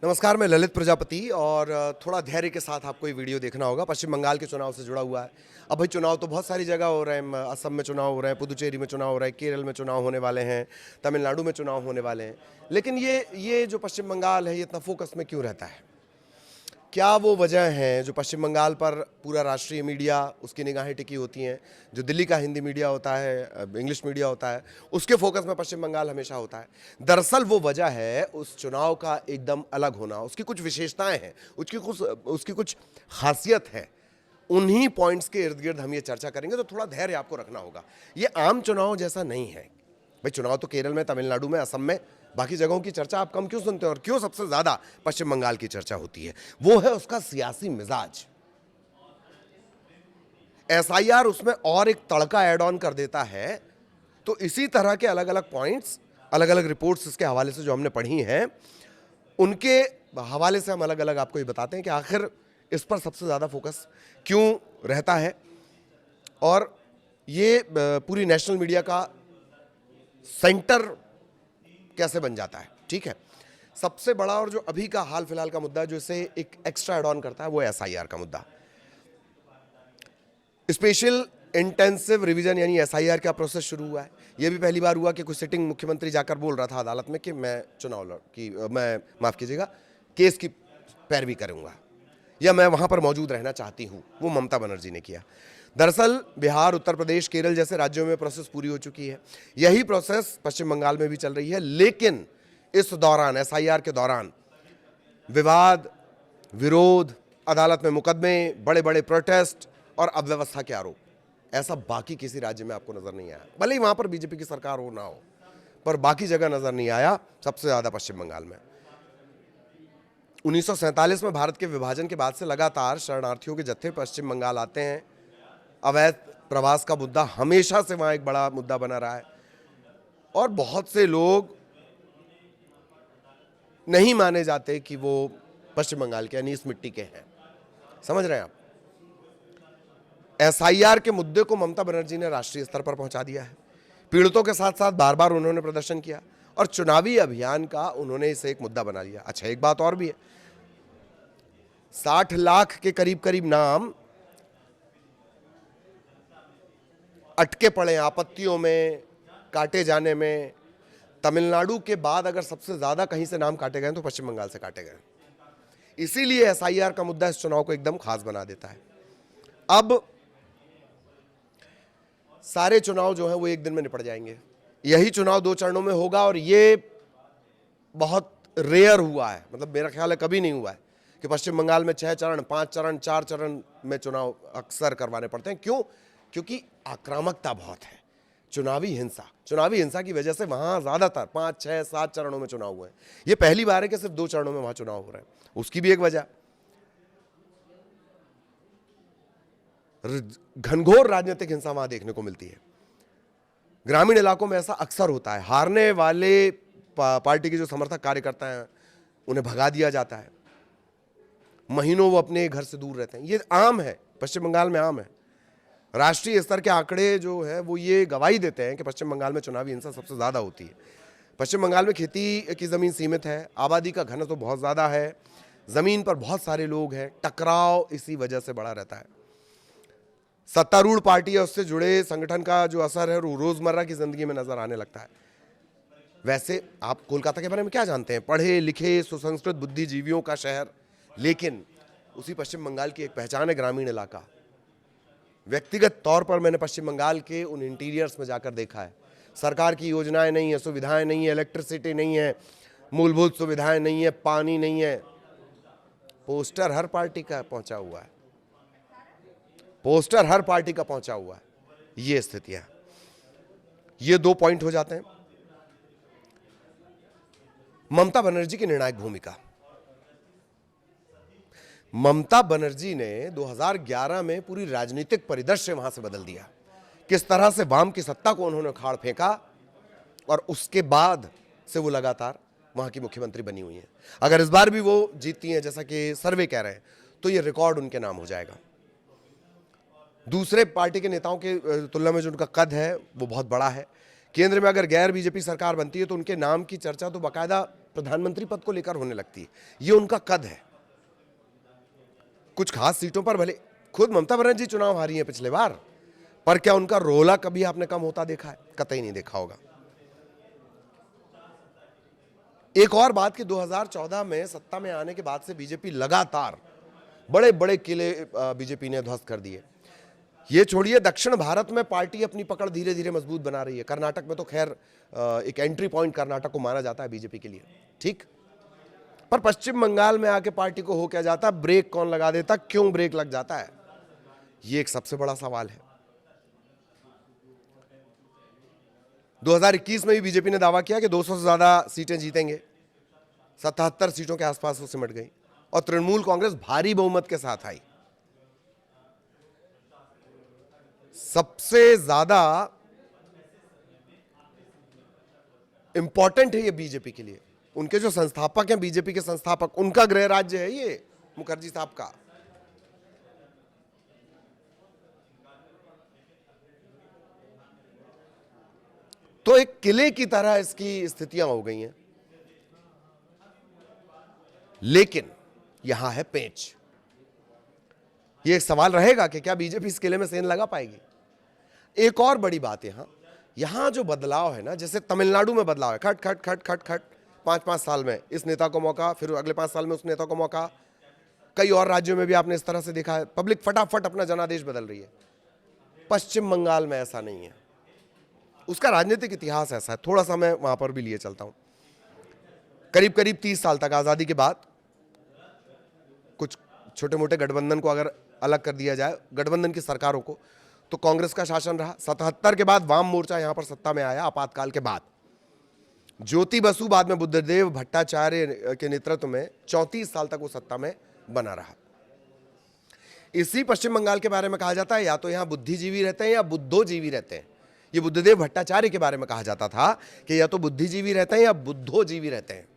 नमस्कार, मैं ललित प्रजापति और थोड़ा धैर्य के साथ आपको ये वीडियो देखना होगा। पश्चिम बंगाल के चुनाव से जुड़ा हुआ है। अब भाई चुनाव तो बहुत सारी जगह हो रहे हैं। असम में चुनाव हो रहे हैं, पुदुचेरी में चुनाव हो रहा है, केरल में चुनाव होने वाले हैं, तमिलनाडु में चुनाव होने वाले हैं। लेकिन ये जो पश्चिम बंगाल है, ये इतना फोकस में क्यों रहता है? क्या वो वजह है जो पश्चिम बंगाल पर पूरा राष्ट्रीय मीडिया उसकी निगाहें टिकी होती हैं, जो दिल्ली का हिंदी मीडिया होता है, इंग्लिश मीडिया होता है, उसके फोकस में पश्चिम बंगाल हमेशा होता है? दरअसल वो वजह है उस चुनाव का एकदम अलग होना। उसकी कुछ विशेषताएं हैं, उसकी कुछ खासियत है। उन्हीं पॉइंट्स के इर्द गिर्द हम ये चर्चा करेंगे, तो थोड़ा धैर्य आपको रखना होगा। ये आम चुनाव जैसा नहीं है। भाई चुनाव तो केरल में, तमिलनाडु में, असम में, बाकी जगहों की चर्चा आप कम क्यों सुनते हैं और क्यों सबसे ज्यादा पश्चिम बंगाल की चर्चा होती है? वो है उसका सियासी मिजाज। एसआईआर उसमें और एक तड़का ऐड ऑन कर देता है। तो इसी तरह के अलग अलग पॉइंट्स, अलग अलग रिपोर्ट्स इसके हवाले से जो हमने पढ़ी हैं, उनके हवाले से हम अलग अलग आपको ये बताते हैं कि आखिर इस पर सबसे ज्यादा फोकस क्यों रहता है और ये पूरी नेशनल मीडिया का सेंटर कैसे बन जाता है। ठीक है, सबसे बड़ा और जो अभी का हाल फिलहाल का मुद्दा जो इसे एक एक्स्ट्रा एड ऑन करता है, वो एसआईआर का मुद्दा। स्पेशल इंटेंसिव रिवीजन यानी एसआईआर का प्रोसेस शुरू हुआ है। यह भी पहली बार हुआ कि कोई सिटिंग मुख्यमंत्री जाकर बोल रहा था अदालत में कि मैं माफ कीजिएगा, केस की पैरवी करूंगा या मैं वहां पर मौजूद रहना चाहती हूं। वो ममता बनर्जी ने किया। दरअसल बिहार, उत्तर प्रदेश, केरल जैसे राज्यों में प्रोसेस पूरी हो चुकी है। यही प्रोसेस पश्चिम बंगाल में भी चल रही है। लेकिन इस दौरान, एसआईआर के दौरान, विवाद, विरोध, अदालत में मुकदमे, बड़े बड़े प्रोटेस्ट और अव्यवस्था के आरोप, ऐसा बाकी किसी राज्य में आपको नजर नहीं आया। भले ही वहां पर बीजेपी की सरकार हो ना हो, पर बाकी जगह नजर नहीं आया। सबसे ज्यादा पश्चिम बंगाल में। 1947 में भारत के विभाजन के बाद से लगातार शरणार्थियों के जत्थे पश्चिम बंगाल आते हैं। अवैध प्रवास का मुद्दा हमेशा से वहां एक बड़ा मुद्दा बना रहा है और बहुत से लोग नहीं माने जाते कि वो पश्चिम बंगाल के यानी इस मिट्टी के हैं। समझ रहे हैं आप? एसआईआर के मुद्दे को ममता बनर्जी ने राष्ट्रीय स्तर पर पहुंचा दिया है। पीड़ितों के साथ साथ बार बार उन्होंने प्रदर्शन किया और चुनावी अभियान का उन्होंने इसे एक मुद्दा बना लिया। अच्छा, एक बात और भी है, 60 लाख के करीब करीब नाम अटके पड़े हैं आपत्तियों में, काटे जाने में। तमिलनाडु के बाद अगर सबसे ज्यादा कहीं से नाम काटे गए तो पश्चिम बंगाल से काटे गए। इसीलिए एसआईआर का मुद्दा इस चुनाव को एकदम खास बना देता है। अब सारे चुनाव जो हैं वो एक दिन में निपट जाएंगे। यही चुनाव 2 चरणों में होगा और ये बहुत रेयर हुआ है। मतलब मेरा ख्याल है कभी नहीं हुआ है कि पश्चिम बंगाल में 6 चरण, 5 चरण, 4 चरण में चुनाव अक्सर करवाने पड़ते हैं। क्यों? क्योंकि आक्रामकता बहुत है। चुनावी हिंसा की वजह से वहां ज्यादातर 5, 6, 7 चरणों में चुनाव हुए हैं। ये पहली बार है कि सिर्फ 2 चरणों में वहां चुनाव हो रहे हैं। उसकी भी एक वजह, घनघोर राजनीतिक हिंसा वहां देखने को मिलती है। ग्रामीण इलाकों में ऐसा अक्सर होता है। हारने वाले पार्टी के जो समर्थक कार्यकर्ता हैं उन्हें भगा दिया जाता है। महीनों वो अपने घर से दूर रहते हैं। ये आम है, पश्चिम बंगाल में आम है। राष्ट्रीय स्तर के आंकड़े जो है वो ये गवाही देते हैं कि पश्चिम बंगाल में चुनावी हिंसा सबसे ज्यादा होती है। पश्चिम बंगाल में खेती की जमीन सीमित है, आबादी का घनत्व तो बहुत ज्यादा है, जमीन पर बहुत सारे लोग हैं, टकराव इसी वजह से बड़ा रहता है। सत्तारूढ़ पार्टी या उससे जुड़े संगठन का जो असर है वो रोजमर्रा की जिंदगी में नजर आने लगता है। वैसे आप कोलकाता के बारे में क्या जानते हैं? पढ़े लिखे सुसंस्कृत बुद्धिजीवियों का शहर, लेकिन उसी पश्चिम बंगाल की एक पहचान है ग्रामीण इलाका। व्यक्तिगत तौर पर मैंने पश्चिम बंगाल के उन इंटीरियर्स में जाकर देखा है। सरकार की योजनाएं नहीं है, सुविधाएं नहीं है, इलेक्ट्रिसिटी नहीं है, मूलभूत सुविधाएं नहीं है, पानी नहीं है। पोस्टर हर पार्टी का पहुंचा हुआ है, पोस्टर हर पार्टी का पहुंचा हुआ है। ये स्थितियां, ये 2 पॉइंट हो जाते हैं। ममता बनर्जी की निर्णायक भूमिका। ममता बनर्जी ने 2011 में पूरी राजनीतिक परिदृश्य वहां से बदल दिया। किस तरह से वाम की सत्ता को उन्होंने उखाड़ फेंका और उसके बाद से वो लगातार वहां की मुख्यमंत्री बनी हुई हैं। अगर इस बार भी वो जीतती हैं जैसा कि सर्वे कह रहे हैं, तो ये रिकॉर्ड उनके नाम हो जाएगा। दूसरे पार्टी के नेताओं के तुलना में जो उनका कद है वो बहुत बड़ा है, केंद्र में अगर गैर बीजेपी सरकार बनती है तो उनके नाम की चर्चा तो बाकायदा प्रधानमंत्री पद को लेकर होने लगती है। ये उनका कद है। कुछ खास सीटों पर भले खुद ममता बनर्जी चुनाव हारी है पिछले बार, पर क्या उनका रोला कभी आपने कम होता देखा है? कतई नहीं देखा होगा। एक और बात कि 2014 में सत्ता में आने के बाद से बीजेपी लगातार बड़े बड़े किले बीजेपी ने ध्वस्त कर दिए। ये छोड़िए, दक्षिण भारत में पार्टी अपनी पकड़ धीरे धीरे मजबूत बना रही है। कर्नाटक में तो खैर एक एंट्री पॉइंट कर्नाटक को माना जाता है बीजेपी के लिए, ठीक। पर पश्चिम बंगाल में आके पार्टी को हो क्या जाता, ब्रेक कौन लगा देता, क्यों ब्रेक लग जाता है, ये एक सबसे बड़ा सवाल है। 2021 में भी बीजेपी ने दावा किया कि 200 से ज्यादा सीटें जीतेंगे। 77 सीटों के आसपास वो सिमट गई और तृणमूल कांग्रेस भारी बहुमत के साथ आई। सबसे ज्यादा इंपॉर्टेंट है ये बीजेपी के लिए। उनके जो संस्थापक हैं, बीजेपी के संस्थापक, उनका गृह राज्य है ये मुखर्जी साहब का। तो एक किले की तरह इसकी स्थितियां हो गई हैं। लेकिन यहां है पेंच। ये एक सवाल रहेगा कि क्या बीजेपी इस किले में सेंध लगा पाएगी। एक और बड़ी बात यहां जो बदलाव है ना, जैसे तमिलनाडु में बदलाव है, खट खट खट खट खट 5-5 साल में इस नेता को मौका, फिर अगले 5 साल में उस नेता को मौका। कई और राज्यों में भी आपने इस तरह से देखा है, पब्लिक फटाफट अपना जनादेश बदल रही है। पश्चिम बंगाल में ऐसा नहीं है। उसका राजनीतिक इतिहास ऐसा है, थोड़ा सा मैं वहां पर भी लिए चलता हूं। करीब करीब 30 साल तक आजादी के बाद कुछ छोटे मोटे गठबंधन को अगर अलग कर दिया जाए, गठबंधन की सरकारों को, तो कांग्रेस का शासन रहा। 77 के बाद वाम मोर्चा यहां पर सत्ता में आया आपातकाल के बाद। ज्योति बसु, बाद में बुद्धदेव भट्टाचार्य के नेतृत्व में 34 साल तक वो सत्ता में बना रहा। इसी पश्चिम बंगाल के बारे में कहा जाता है या तो यहां बुद्धिजीवी रहते हैं या बुद्धोजीवी रहते हैं। ये बुद्धदेव भट्टाचार्य के बारे में कहा जाता था कि या तो बुद्धिजीवी रहते हैं या बुद्धोजीवी रहते हैं।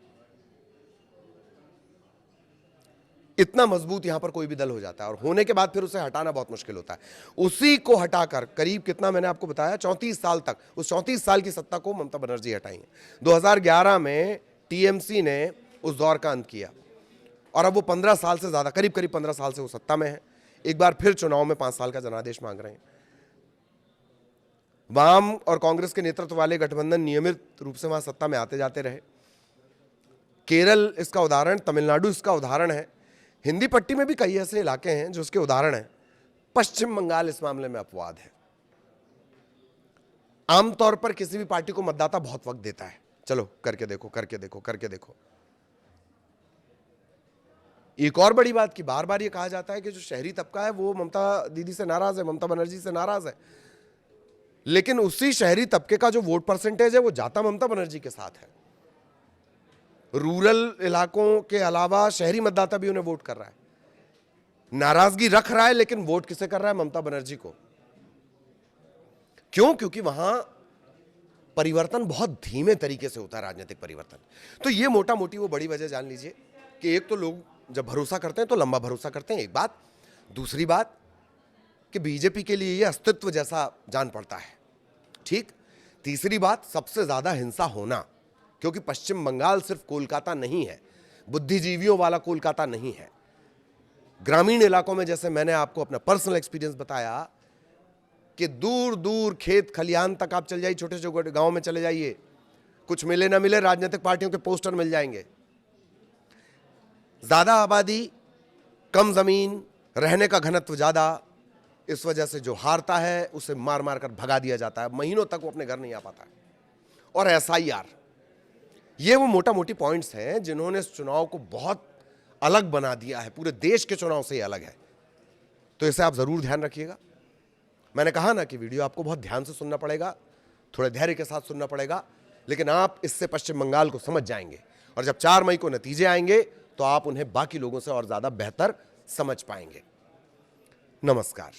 इतना मजबूत यहां पर कोई भी दल हो जाता है और होने के बाद फिर उसे हटाना बहुत मुश्किल होता है। उसी को हटाकर करीब कितना मैंने आपको बताया 34 साल तक, उस 34 साल की सत्ता को ममता बनर्जी हटाई है। 2011 में टीएमसी ने उस दौर का अंत किया और अब वो 15 साल से ज्यादा, करीब करीब 15 साल से वो सत्ता में है। एक बार फिर चुनाव में 5 साल का जनादेश मांग रहे हैं। वाम और कांग्रेस के नेतृत्व वाले गठबंधन नियमित रूप से वहां सत्ता में आते जाते रहे। केरल इसका उदाहरण, तमिलनाडु इसका उदाहरण है। हिंदी पट्टी में भी कई ऐसे इलाके हैं जो उसके उदाहरण हैं। पश्चिम बंगाल इस मामले में अपवाद है। आमतौर पर किसी भी पार्टी को मतदाता बहुत वक्त देता है, चलो करके देखो करके देखो करके देखो। एक और बड़ी बात कि बार बार ये कहा जाता है कि जो शहरी तबका है वो ममता दीदी से नाराज है, ममता बनर्जी से नाराज है, लेकिन उसी शहरी तबके का जो वोट परसेंटेज है वो जाता ममता बनर्जी के साथ है। रूरल इलाकों के अलावा शहरी मतदाता भी उन्हें वोट कर रहा है। नाराजगी रख रहा है लेकिन वोट किसे कर रहा है? ममता बनर्जी को। क्यों? क्योंकि वहां परिवर्तन बहुत धीमे तरीके से होता है, राजनीतिक परिवर्तन। तो ये मोटा मोटी वो बड़ी वजह जान लीजिए कि एक तो लोग जब भरोसा करते हैं तो लंबा भरोसा करते हैं, एक बात। दूसरी बात कि बीजेपी के लिए ये अस्तित्व जैसा जान पड़ता है, ठीक। तीसरी बात, सबसे ज्यादा हिंसा होना, क्योंकि पश्चिम बंगाल सिर्फ कोलकाता नहीं है, बुद्धिजीवियों वाला कोलकाता नहीं है। ग्रामीण इलाकों में, जैसे मैंने आपको अपना पर्सनल एक्सपीरियंस बताया कि दूर दूर खेत खलिहान तक आप चल जाइए, छोटे छोटे गांव में चले जाइए, कुछ मिले ना मिले राजनीतिक पार्टियों के पोस्टर मिल जाएंगे। ज्यादा आबादी, कम जमीन, रहने का घनत्व ज्यादा, इस वजह से जो हारता है उसे मार मार कर भगा दिया जाता है, महीनों तक वो अपने घर नहीं आ पाता है। और एसआईआर, ये वो मोटा मोटी पॉइंट्स हैं जिन्होंने इस चुनाव को बहुत अलग बना दिया है, पूरे देश के चुनाव से ये अलग है। तो इसे आप जरूर ध्यान रखिएगा। मैंने कहा ना कि वीडियो आपको बहुत ध्यान से सुनना पड़ेगा, थोड़े धैर्य के साथ सुनना पड़ेगा, लेकिन आप इससे पश्चिम बंगाल को समझ जाएंगे और जब 4 मई को नतीजे आएंगे तो आप उन्हें बाकी लोगों से और ज्यादा बेहतर समझ पाएंगे। नमस्कार।